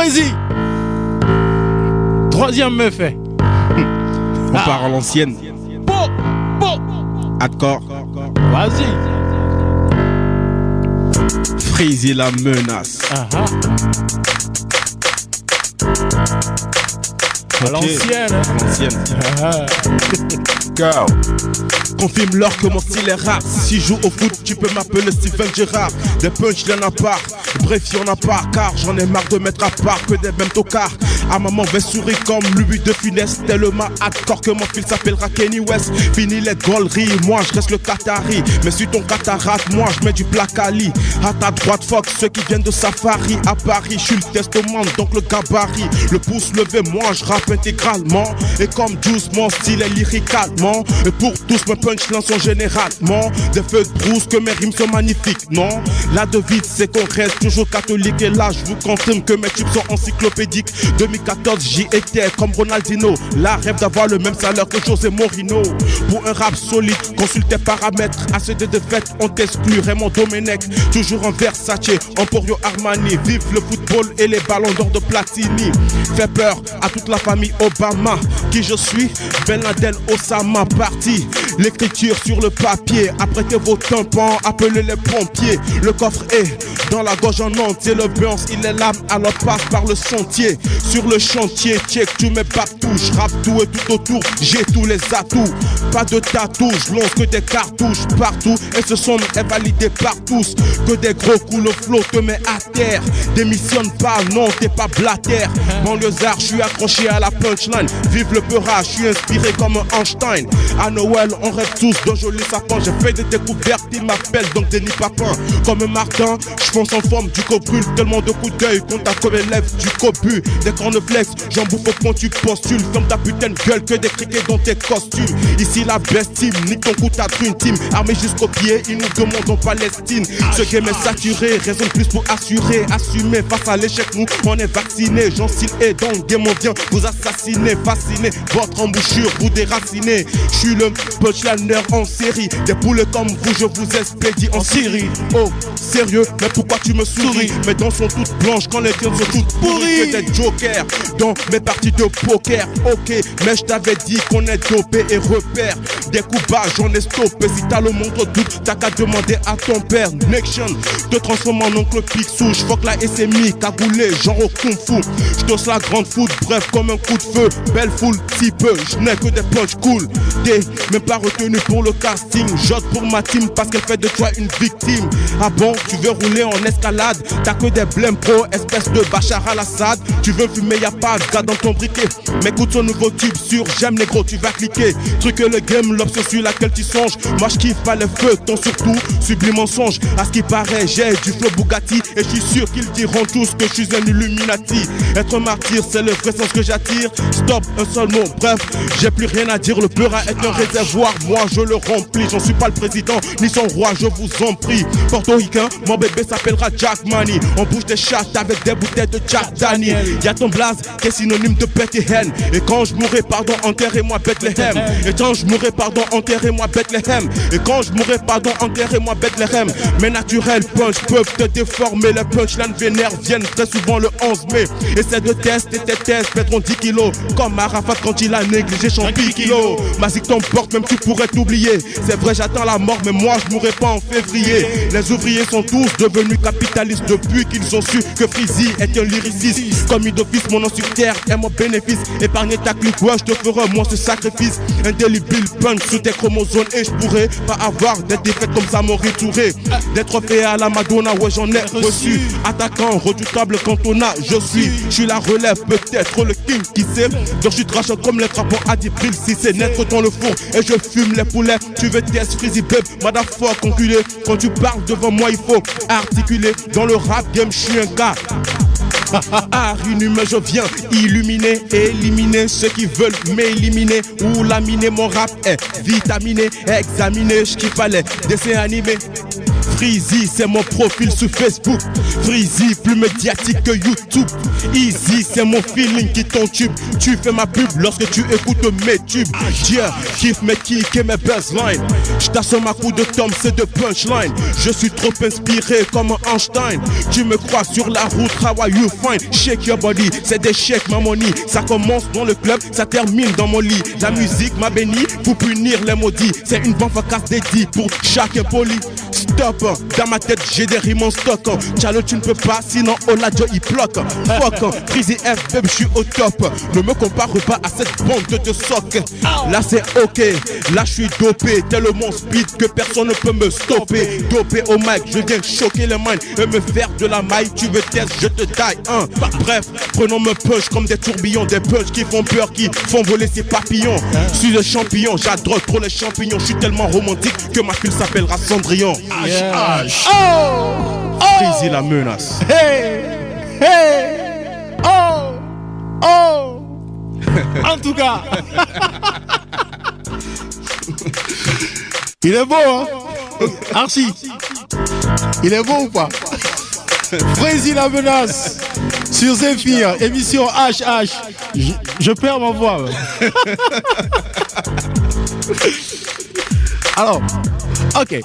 Freezy. Troisième me fait. On part à l'ancienne. Hardcore. Vas-y. Freezy la menace. À l'ancienne. À l'ancienne. Go. Confirme-leur que mon style est rare. Si je joue au foot, tu peux m'appeler Steven Gerrard. Des punch, y'en a pas. Bref, y'en a pas. Car j'en ai marre de mettre à part que des mêmes tocards. À maman va sourire comme Louis de Funès. Tellement hardcore que mon fils s'appellera Kenny West. Fini les gauleries, moi je reste le Qatari. Mais sur ton cataracte, moi je mets du Placali. À ta droite, fuck ceux qui viennent de Safari. À Paris, je suis le testament, donc le gabarit. Le pouce levé, moi je rappe intégralement. Et comme Juice, mon style est lyricalement. Et pour tous mes punchlines sont généralement des feux de brousse, que mes rimes sont magnifiques, non? La devise c'est qu'on reste toujours catholique. Et là je vous confirme que mes tubes sont encyclopédiques. 2014 j'y étais comme Ronaldinho. La rêve d'avoir le même salaire que José Mourinho. Pour un rap solide, consulte tes paramètres. À ceux de défaite, on t'exclut. Raymond Domenech, toujours en Versace, Emporio Armani. Vive le football et les ballons d'or de Platini. Fait peur à toute la famille Obama. Qui je suis? Ben Laden Osama. Parti, l'écriture sur le papier. Apprêtez vos tympans, appelez les pompiers. Le coffre est dans la gorge en entier. Le Burns, il est l'âme, alors passe par le sentier. Sur le chantier, check tous mes papouches. Rap tout et tout autour, j'ai tous les atouts. Pas de tatou, je lance que des cartouches partout. Et ce son est validé par tous. Que des gros coups, le flow te met à terre. Démissionne pas, non, t'es pas blatère. Banlieusard, je suis accroché à la punchline. Vive le peura, je suis inspiré comme un Einstein. À Noël, on rêve tous d'un joli sapin. J'ai fait des découvertes, ils m'appellent donc Denis Papin. Comme un Martin, je fonce en forme du cobul. Tellement de coups d'œil qu'on t'a comme élève du cobu. Des cornflakes, j'en bouffe au point tu postules. Ferme ta putain de gueule, que des criquets dans tes costumes. Ici la best team, nique ton coup ta Dream Team. Armé jusqu'au pied, ils nous demandent en Palestine. Ce game est saturé, raison de plus pour assurer. Assumer face à l'échec, nous on est vaccinés. J'en style et dans le game on vient vous assassiner. Fasciné, votre embouchure vous déraciner. Je suis le punchliner en série. Des poulets comme vous, je vous expédie en Syrie. Oh, sérieux, mais pourquoi tu me souris? Mes dents sont toutes blanches quand les tiennes sont toutes pourries. Que des jokers dans mes parties de poker. Ok, mais je t'avais dit qu'on est dopé et repère. Des coups bas, j'en ai stoppé. Si t'as le montre doute, t'as qu'à demander à ton père. Nation, te transforme en oncle Picsou. J'fuck la SMI, cagoulé, genre au kung fu. J'dose la grande foot, bref comme un coup de feu. Belle foule, si peu, j'n'ai que des punch cool. T'es même pas retenu pour le casting. J'ote pour ma team parce qu'elle fait de toi une victime. Ah bon, tu veux rouler en escalade? T'as que des blèmes pro, espèce de Bachar al-Assad. Tu veux fumer, y'a pas de gars dans ton briquet. Mais écoute son nouveau tube sur j'aime négro, tu vas cliquer. Truc le game, l'option sur laquelle tu songes. Moi j'kiffe pas les feux, ton surtout sublime mensonge. À ce qui paraît, j'ai du flow Bugatti. Et je suis sûr qu'ils diront tous que je suis un Illuminati. Être martyr, c'est le vrai sens que j'attire. Stop, un seul mot, bref, j'ai plus rien à dire. Le pleura est un réservoir, moi je le remplis. J'en suis pas le président, ni son roi, je vous en prie. Portoricain, mon bébé s'appellera Jack Money. On bouge des chattes avec des bouteilles de Jack Daniel. Y'a ton blaze qui est synonyme de bête et haine. Et quand je mourrai, pardon, enterrez-moi Bethléem. Et quand je mourrai, pardon, enterrez-moi Bethléem. Et quand je mourrai, pardon, enterrez-moi Bethléem. Mes naturels punch peuvent te déformer. Les punchlines vénères viennent très souvent le 11 mai. Essaie de tester tes tests, perdront 10 kilos. Comme Arafat quand il a négligé son kilo. Ma zig t'emporte, même tu pourrais t'oublier. C'est vrai, j'attends la mort, mais moi je mourrai pas en février. Les ouvriers sont tous devenus capitalistes depuis qu'ils ont su que Freezy est un lyriciste. Commis d'office, mon nom sur terre est mon bénéfice. Épargner ta clique, ouais, je te ferai moi ce sacrifice. Indélébile punch sous tes chromosomes. Et je pourrais pas avoir des défaites comme Samori Touré. Des trophées à la Madonna, ouais, j'en ai reçu. Attaquant, redoutable Cantona, je suis la relève, peut-être le king qui sait. Donc je suis trachant comme les crapons à 10 brils. Si c'est naître dans le four et je fume les poulets. Tu veux test Freezy babe, motherfuck enculé. Quand tu parles devant moi il faut articuler. Dans le rap game je suis un gars art inhumain, je viens illuminer, éliminer ceux qui veulent m'éliminer ou laminer. Mon rap est vitaminé, examiné, je kiffe les dessins animés. Freezy, c'est mon profil sur Facebook. Freezy, plus médiatique que YouTube. Easy, c'est mon feeling qui t'entube. Tu fais ma pub lorsque tu écoutes mes tubes. Yeah, kiffe mes kicks et mes buzzlines. J't'assomme ma coup de tom, c'est de punchline. Je suis trop inspiré comme Einstein. Tu me crois sur la route, how are you fine? Shake your body, c'est des shake ma money. Ça commence dans le club, ça termine dans mon lit. La musique m'a béni pour punir les maudits. C'est une vente casse dédiée pour chaque impoli. Stop, dans ma tête j'ai des rimes en stock. Tchalo tu ne peux pas, sinon Oladio il bloque. Fuck, Freezy F, baby, je suis au top. Ne me compare pas à cette bande de socs. Là c'est ok, là je suis dopé. Tellement speed que personne ne peut me stopper. Dopé au mic, je viens choquer les minds et me faire de la maille. Tu veux test, je te taille. Bref, prenons me punch comme des tourbillons. Des punch qui font peur, qui font voler ses papillons. Je suis le champion, j'adore trop les champignons. Je suis tellement romantique que ma fille s'appellera Cendrillon. H. Freezy la menace. Hey! Hey! Oh! Oh! En tout cas, il est beau, hein? Archie, il est beau ou pas? Freezy la menace sur Zephyr, émission HH. Je perds ma voix. Alors, ok.